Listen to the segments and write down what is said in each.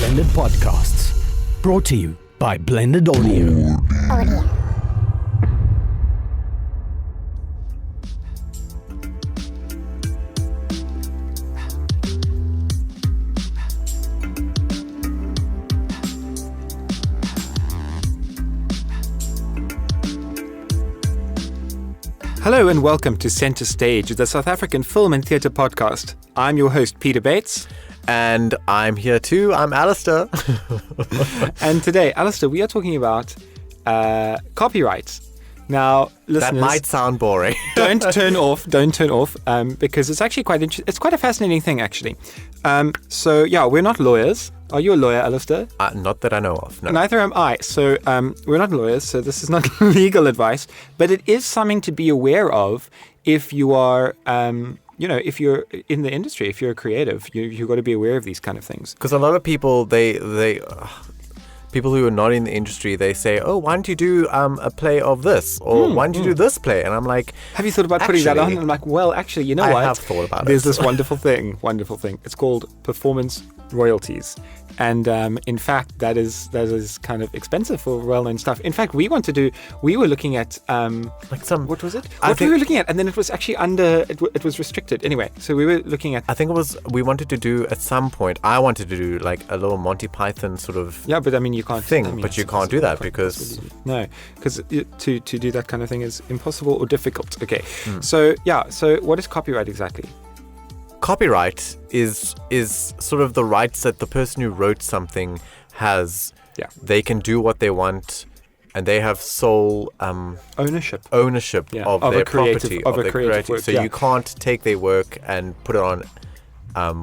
Blended Podcasts. Brought to you by Blended Audio. Hello and welcome to Centre Stage, the South African Film and Theatre Podcast. I'm your host, Peter Bates. And I'm here too. I'm Alistair. And today, Alistair, we are talking about copyright. Now, listeners, that might sound boring. don't turn off, because it's actually it's quite a fascinating thing, actually. So, we're not lawyers. Are you a lawyer, Alistair? Not that I know of, no. Neither am I. So we're not lawyers, so this is not legal advice. But it is something to be aware of if you are, if you're in the industry, if you're a creative, you've got to be aware of these kind of things. Because a lot of people, people who are not in the industry, they say, oh, why don't you do a play of this? Or why don't you do this play? And I'm like, have you thought about putting that on? And I'm like, well, actually, you know what? I have thought about it. There's this wonderful thing. It's called performance royalties. And in fact, that is kind of expensive for well-known stuff. In fact, we were looking at what was it? We were looking at, and then it was actually it was restricted. Anyway, so we were looking at. I think we wanted to do at some point. I wanted to do like a little Monty Python sort of. Yeah, but I mean, you can't thing. But you can't do that because because to do that kind of thing is impossible or difficult. Okay, so what is copyright exactly? Copyright is sort of the rights that the person who wrote something has. Yeah. They can do what they want, and they have sole ownership of their property, of their creative work. So you can't take their work and put it on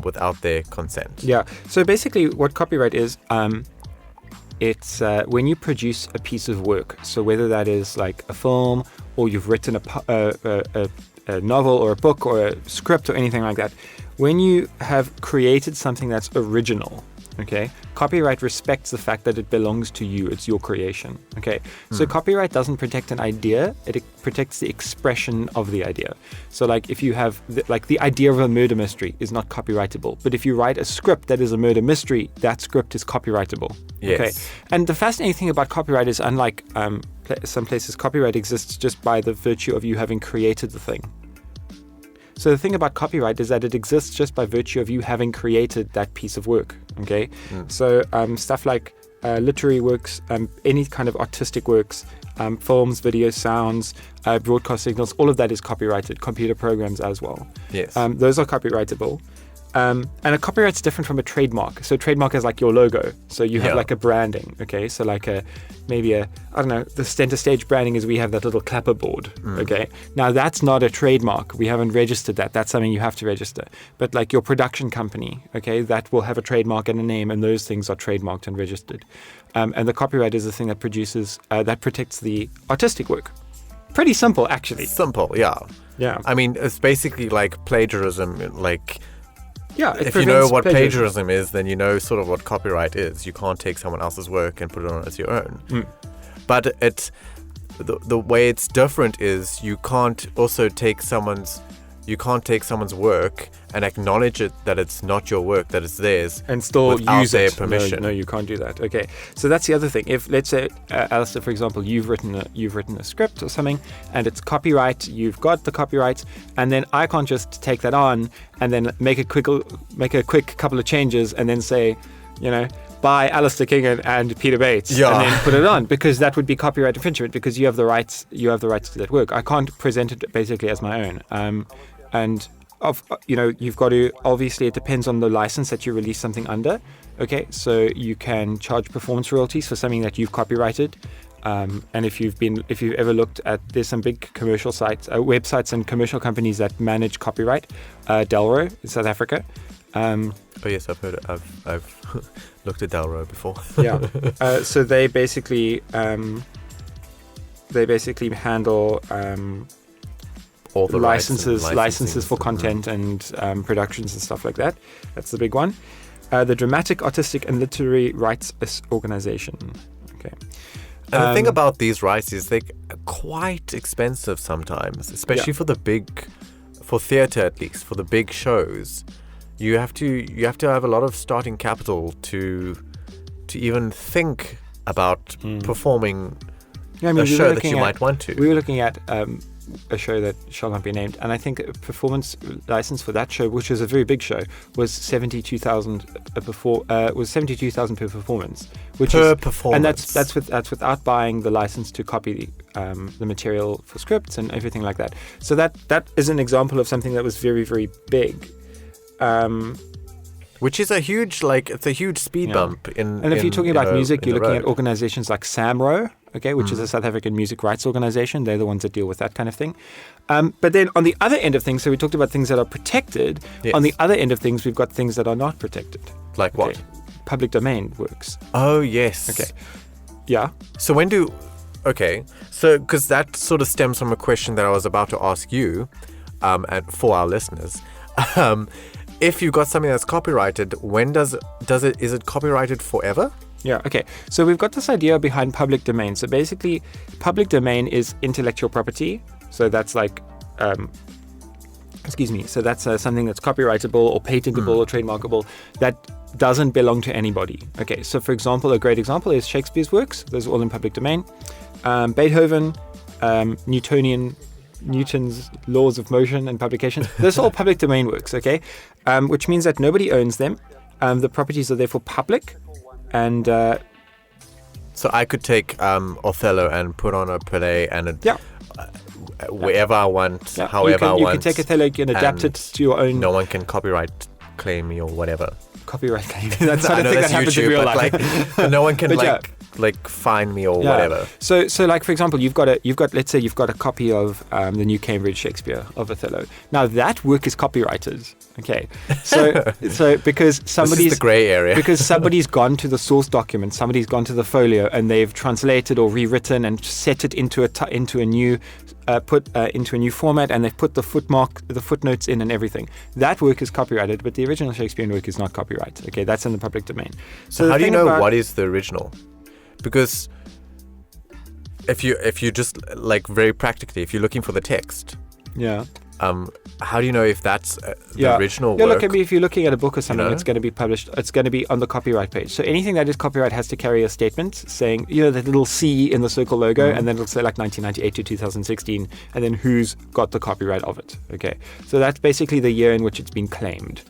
without their consent. Yeah. So basically, what copyright is, it's when you produce a piece of work. So whether that is like a film, or you've written a novel or a book or a script or anything like that, when you have created something that's original, okay, copyright respects the fact that it belongs to you. It's your creation, okay? So copyright doesn't protect an idea. It protects the expression of the idea. So like if you have the idea of a murder mystery is not copyrightable, but if you write a script that is a murder mystery, that script is copyrightable. Yes. Okay. And the fascinating thing about copyright is, unlike some places, copyright exists just by the virtue of you having created the thing. So the thing about copyright is that it exists just by virtue of you having created that piece of work, okay? So stuff like literary works, any kind of artistic works, films, videos, sounds, broadcast signals, all of that is copyrighted, computer programs as well. Yes. Those are copyrightable. And a copyright's different from a trademark. So a trademark is like your logo. So you have like a branding, okay? So like the Centre Stage branding is we have that little clapper board, okay? Now that's not a trademark. We haven't registered that. That's something you have to register. But like your production company, okay, that will have a trademark and a name, and those things are trademarked and registered. And the copyright is the thing that that protects the artistic work. Pretty simple, actually. Simple, yeah. Yeah. I mean, it's basically like plagiarism, like... Yeah, if you know what plagiarism is, then you know sort of what copyright is. You can't take someone else's work and put it on as your own. But the way it's different is you can't take someone's work and acknowledge it that it's not your work, that it's theirs, and still use their it. permission. No, you can't do that. Okay, so that's the other thing. If, let's say, Alistair, for example, you've written a script or something, and it's copyright, you've got the copyright, and then I can't just take that on and then make a quick couple of changes and then say, by Alistair King and Peter Bates, and then put it on, because that would be copyright infringement, because you have the rights to that work. I can't present it basically as my own. You've got to, obviously it depends on the license that you release something under. Okay, so you can charge performance royalties for something that you've copyrighted. And if you've ever looked at, there's some big commercial sites, websites and commercial companies that manage copyright. Delro in South Africa. Oh yes, I've heard it. I've looked at Delro before. Yeah. So they basically handle all the licenses for content and productions and stuff like that. That's the big one. The Dramatic, Artistic and Literary Rights Organization. Okay. And the thing about these rights is they're quite expensive sometimes, especially for theatre at least, for the big shows. You have to have a lot of starting capital to to even think about performing Yeah, I mean, a show that you might want to. We were looking at a show that shall not be named, and I think a performance license for that show, which was a very big show, was 72,000 was 72,000 per performance, Per performance. and that's without buying the license to copy the material for scripts and everything like that. So that is an example of something that was very, very big. Which is it's a huge speed bump in. And if you're talking about music, you're looking at road. organizations like SAMRO, okay, which is a South African music rights organization. They're the ones that deal with that kind of thing. But then on the other end of things, so we talked about things that are protected. Yes. On the other end of things, we've got things that are not protected. Like what? Okay. Public domain works. Oh yes. Okay. Yeah. So because that sort of stems from a question that I was about to ask you, and for our listeners. If you got something that's copyrighted, when is it copyrighted forever? Yeah, okay. So we've got this idea behind public domain. So basically, public domain is intellectual property. So that's like, so that's something that's copyrightable or patentable or trademarkable that doesn't belong to anybody. Okay, so for example, a great example is Shakespeare's works. Those are all in public domain. Beethoven, Newton's laws of motion and publications. Those are all public domain works, okay? Which means that nobody owns them. The properties are therefore public. And so I could take Othello and put on a play and wherever I want, however I want. You can take Othello, you can adapt it to your own. No one can copyright claim me or whatever. Copyright claim. That's not a thing that happens in real life. No one can fine me or whatever. So like for example, let's say you've got a copy of the New Cambridge Shakespeare of Othello. Now that work is copyrighted. Okay. So because somebody's this is the grey area. Because somebody's gone to the source document, somebody's gone to the folio and they've translated or rewritten and set it into a new format, and they've put the footnotes in and everything. That work is copyrighted, but the original Shakespearean work is not copyrighted. Okay, that's in the public domain. So how do you know what is the original? Because if you just like very practically, if you're looking for the text, how do you know if that's the original work? Yeah, look, I mean, if you're looking at a book or something, it's going to be published. It's going to be on the copyright page. So anything that is copyright has to carry a statement saying, that little C in the circle logo, and then it'll say like 1998 to 2016, and then who's got the copyright of it. Okay, so that's basically the year in which it's been claimed.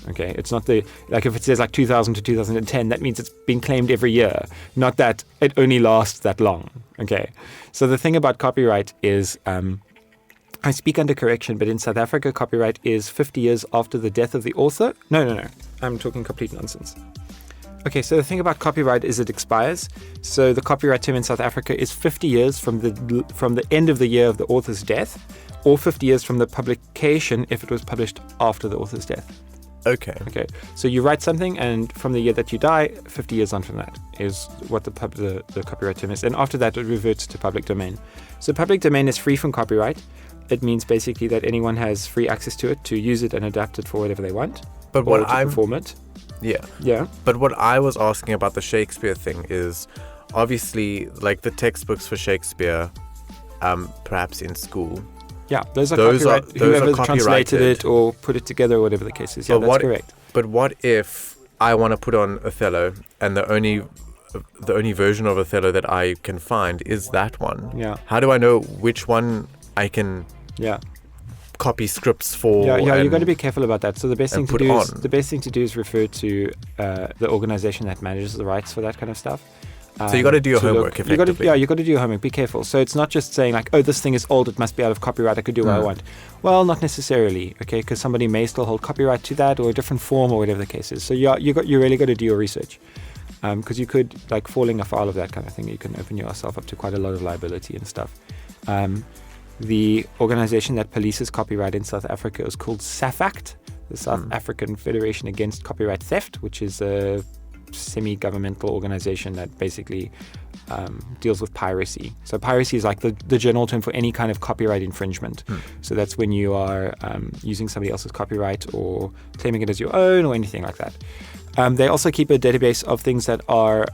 Okay, it's not if it says like 2000 to 2010, that means it's been claimed every year, not that it only lasts that long. Okay, so the thing about copyright is, I speak under correction, but in South Africa, copyright is 50 years after the death of the author. No, I'm talking complete nonsense. Okay, so the thing about copyright is it expires. So the copyright term in South Africa is 50 years from the end of the year of the author's death, or 50 years from the publication if it was published after the author's death. Okay. So you write something, and from the year that you die, 50 years on from that is what the copyright term is. And after that, it reverts to public domain. So public domain is free from copyright. It means basically that anyone has free access to it to use it and adapt it for whatever they want. But or to perform it. Yeah. But what I was asking about the Shakespeare thing is obviously like the textbooks for Shakespeare, perhaps in school. Yeah, those are copyright. Whoever translated it or put it together or whatever the case is. Yeah, that's correct. But what if I want to put on Othello and the only version of Othello that I can find is that one? Yeah. How do I know which one I can copy scripts for? Yeah, you've got to be careful about that. So the best thing to do is refer to the organization that manages the rights for that kind of stuff. So you got to do your homework effectively. You got to do your homework. Be careful. So it's not just saying like, oh, this thing is old, it must be out of copyright, I could do what I want. Well, not necessarily, okay, because somebody may still hold copyright to that or a different form or whatever the case is. So you really got to do your research, because you could, like, falling afoul of that kind of thing, you can open yourself up to quite a lot of liability and stuff. The organization that polices copyright in South Africa is called SAFACT, the South African Federation Against Copyright Theft, which is a semi-governmental organization that basically deals with piracy. So piracy is like the general term for any kind of copyright infringement. So that's when you are using somebody else's copyright or claiming it as your own or anything like that. They also keep a database of things that are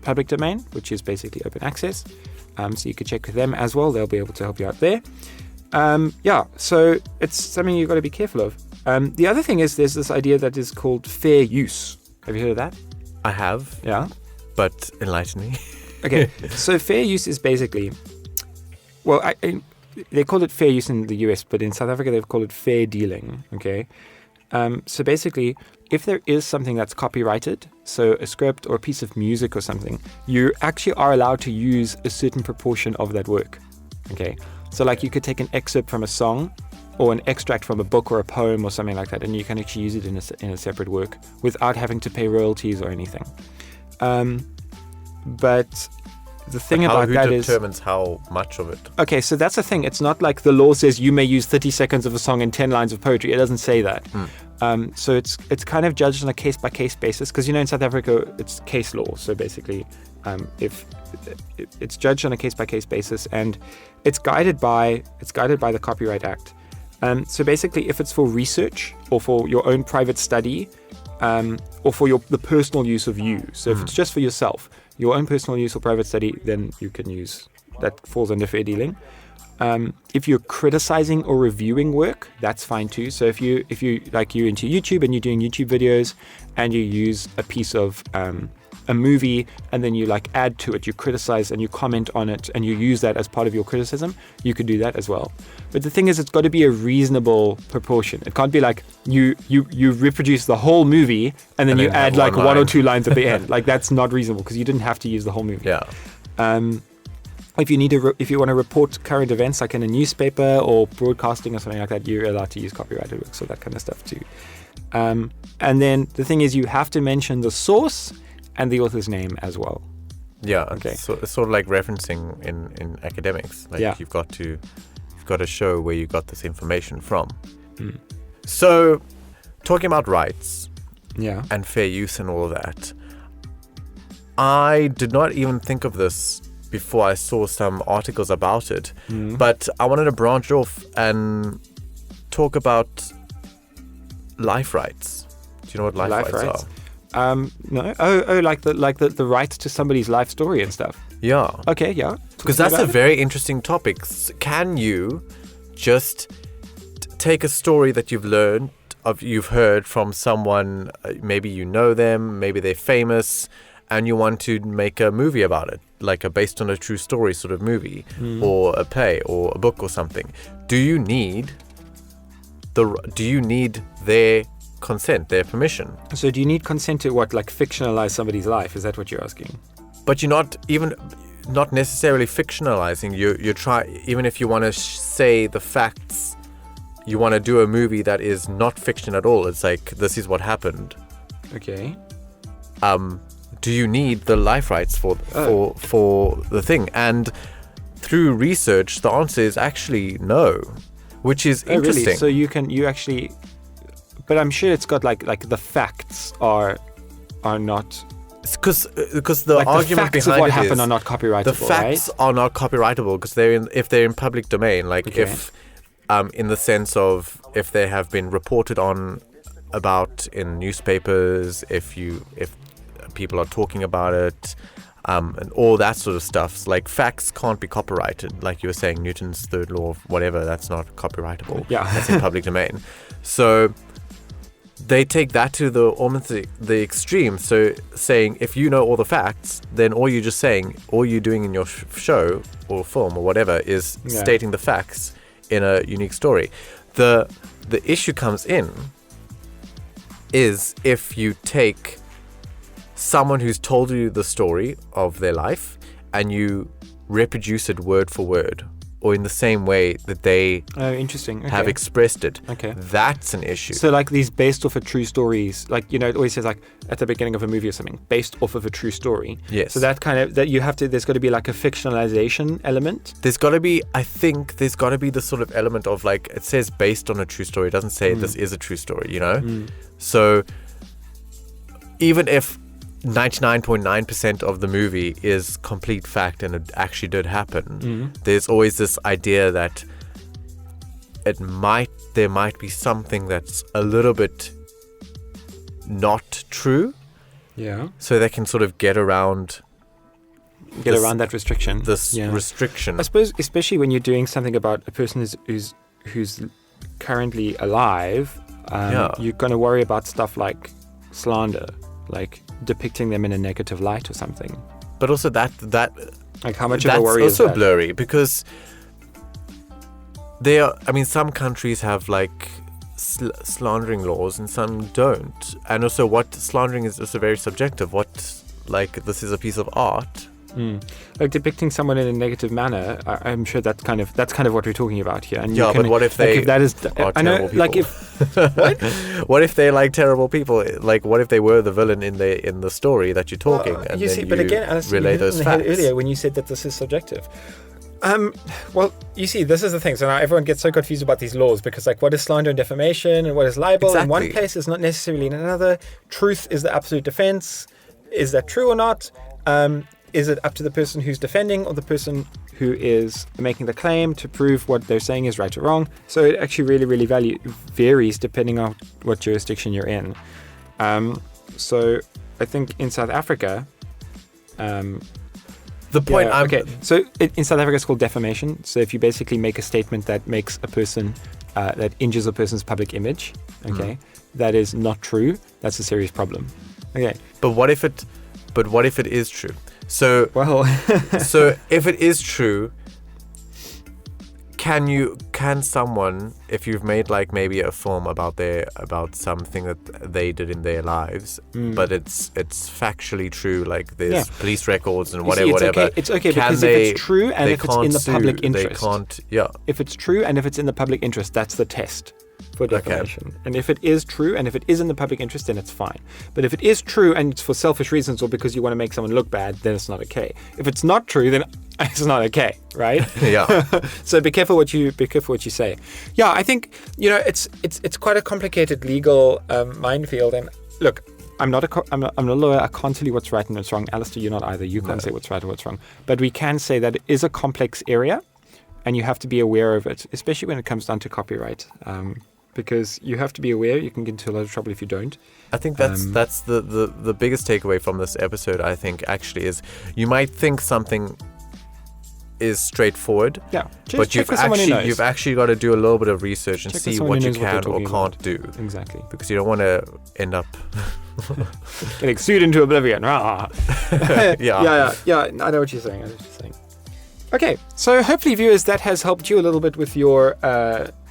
public domain, which is basically open access. So you could check with them as well. They'll be able to help you out there. So it's something you've got to be careful of. The other thing is there's this idea that is called fair use. Have you heard of that? I have. Yeah. but enlighten me. Okay, so fair use is basically, well, they call it fair use in the US, but in South Africa they've called it fair dealing. Okay, so basically, if there is something that's copyrighted, so a script or a piece of music or something, you actually are allowed to use a certain proportion of that work. Okay, so like you could take an excerpt from a song or an extract from a book or a poem or something like that, and you can actually use it in a separate work without having to pay royalties or anything. But the thing about that is... Who determines how much of it? Okay, so that's the thing. It's not like the law says you may use 30 seconds of a song and 10 lines of poetry. It doesn't say that. So it's kind of judged on a case-by-case basis because, in South Africa, it's case law. So basically, if it's judged on a case-by-case basis, and it's guided by the Copyright Act. So basically, if it's for research or for your own private study, or for the personal use of you. So if it's just for yourself, your own personal use or private study, then you can use, that falls under fair dealing. If you're criticizing or reviewing work, that's fine too. So if you like you're into YouTube and you're doing YouTube videos and you use a piece of a movie and then you like add to it, you criticize and you comment on it and you use that as part of your criticism, you could do that as well. But the thing is, it's got to be a reasonable proportion. It can't be like you reproduce the whole movie and then you add like one or two lines at the end. Like that's not reasonable because you didn't have to use the whole movie. Yeah. If you want to report current events like in a newspaper or broadcasting or something like that, you're allowed to use copyrighted works, so that kind of stuff too. And then the thing is, you have to mention the source and the author's name as well. Yeah. Okay. So it's sort of like referencing in academics. Like yeah. You've got to show where you got this information from. So, talking about rights, and fair use and all of that, I did not even think of this before I saw some articles about it. But I wanted to branch off and talk about life rights. Do you know what life rights are? No. Oh, like the right to somebody's life story and stuff. Yeah. Okay, yeah. Because that's a very interesting topic. Can you just take a story that you've heard from someone, maybe you know them, maybe they're famous, and you want to make a movie about it, like a based on a true story sort of movie, or a play, or a book, or something? Do you need their consent, their permission? So do you need consent to what, like fictionalize somebody's life? Is that what you're asking? But you're not necessarily fictionalizing. You try, even if you want to say the facts, you want to do a movie that is not fiction at all. It's like, this is what happened. Okay. Do you need the life rights for the thing? And through research, the answer is actually no, which is interesting. Really? So you actually, but I'm sure it's got like the facts are not. Because the like argument the facts behind of what it happened is are not copyrightable. the facts are not copyrightable because if they're in public domain. Like if in the sense of if they have been reported on about in newspapers, if people are talking about it, and all that sort of stuff. Like facts can't be copyrighted. Like you were saying, Newton's third law of whatever, that's not copyrightable. Yeah. That's in public domain. So they take that to the extreme. So saying if you know all the facts, then all you're doing in your show or film or whatever is stating the facts in a unique story. The issue comes in is if you take someone who's told you the story of their life and you reproduce it word for word or in the same way that they have expressed it. Okay. That's an issue. So like these based off of true stories, like, it always says like at the beginning of a movie or something, based off of a true story. Yes. So there's got to be like a fictionalization element. I think there's got to be the sort of element of like, it says based on a true story. It doesn't say this is a true story, So even if 99.9% of the movie is complete fact and it actually did happen, there's always this idea that there might be something that's a little bit not true. Yeah. So they can sort of get around that restriction. Restriction. I suppose, especially when you're doing something about a person who's currently alive, you're going to worry about stuff like slander. Like depicting them in a negative light or something. But also that Like how much of a worry is that's also that? blurry because some countries have like slandering laws and some don't. And also what slandering is also very subjective. This is a piece of art. Like depicting someone in a negative manner, I'm sure that's kind of what we're talking about here. And Yeah, but what if they that is are I know, terrible like people? if what? What if they like terrible people? Like what if they were the villain in the story that you're talking? And you then see, but again, Alice, relay you hit it those on the head facts. earlier when you said that this is subjective. Well, you see, this is the thing. So now everyone gets so confused about these laws because, like, what is slander and defamation and what is libel in one Exactly. place is not necessarily in another. Truth is the absolute defense. Is that true or not? Is it up to the person who's defending or the person who is making the claim to prove what they're saying is right or wrong? So it actually really, really varies depending on what jurisdiction you're in. So I think in South Africa, The point So in South Africa, it's called defamation. So if you basically make a statement that makes a person, that injures a person's public image, that is not true. That's a serious problem. Okay. But what if it is true? So so if it is true, can someone, if you've made like maybe a film about something that they did in their lives, but it's factually true, like there's police records and whatever. It's okay because if it's true and if it's in the public interest. They can't. Yeah. If it's true and if it's in the public interest, that's the test for defamation. And if it is true and if it is in the public interest, then it's fine. But if it is true and it's for selfish reasons or because you want to make someone look bad, then it's not okay. If it's not true, then it's not okay, right? Yeah. So be careful what you say. Yeah, I think it's quite a complicated legal minefield. And look, I'm not a lawyer. I can't tell you what's right and what's wrong. Alistair, you're not either. You can't say what's right or what's wrong. But we can say that it is a complex area, and you have to be aware of it, especially when it comes down to copyright. Because you have to be aware. You can get into a lot of trouble if you don't. I think that's the biggest takeaway from this episode, I think, actually, is you might think something is straightforward, but you've actually got to do a little bit of research and see what you can or can't do. Exactly. Because you don't want to end up getting sued into oblivion. Yeah. I know what you're saying. Okay, so hopefully, viewers, that has helped you a little bit with your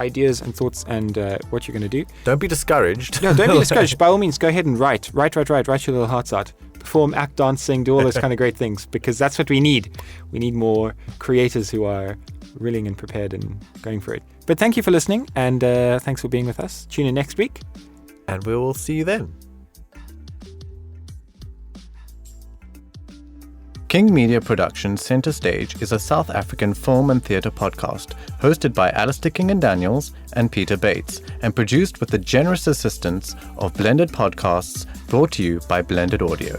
ideas and thoughts and what you're going to do. Don't be discouraged. No, don't be discouraged. By all means, go ahead and write your little hearts out. Perform, act, dance, sing, do all those kind of great things, because that's what we need. We need more creators who are willing and prepared and going for it. But thank you for listening, and thanks for being with us. Tune in next week. And we will see you then. King Media Productions Centre Stage is a South African film and theatre podcast hosted by Alistair King and Daniels and Peter Bates and produced with the generous assistance of Blended Podcasts, brought to you by Blended Audio.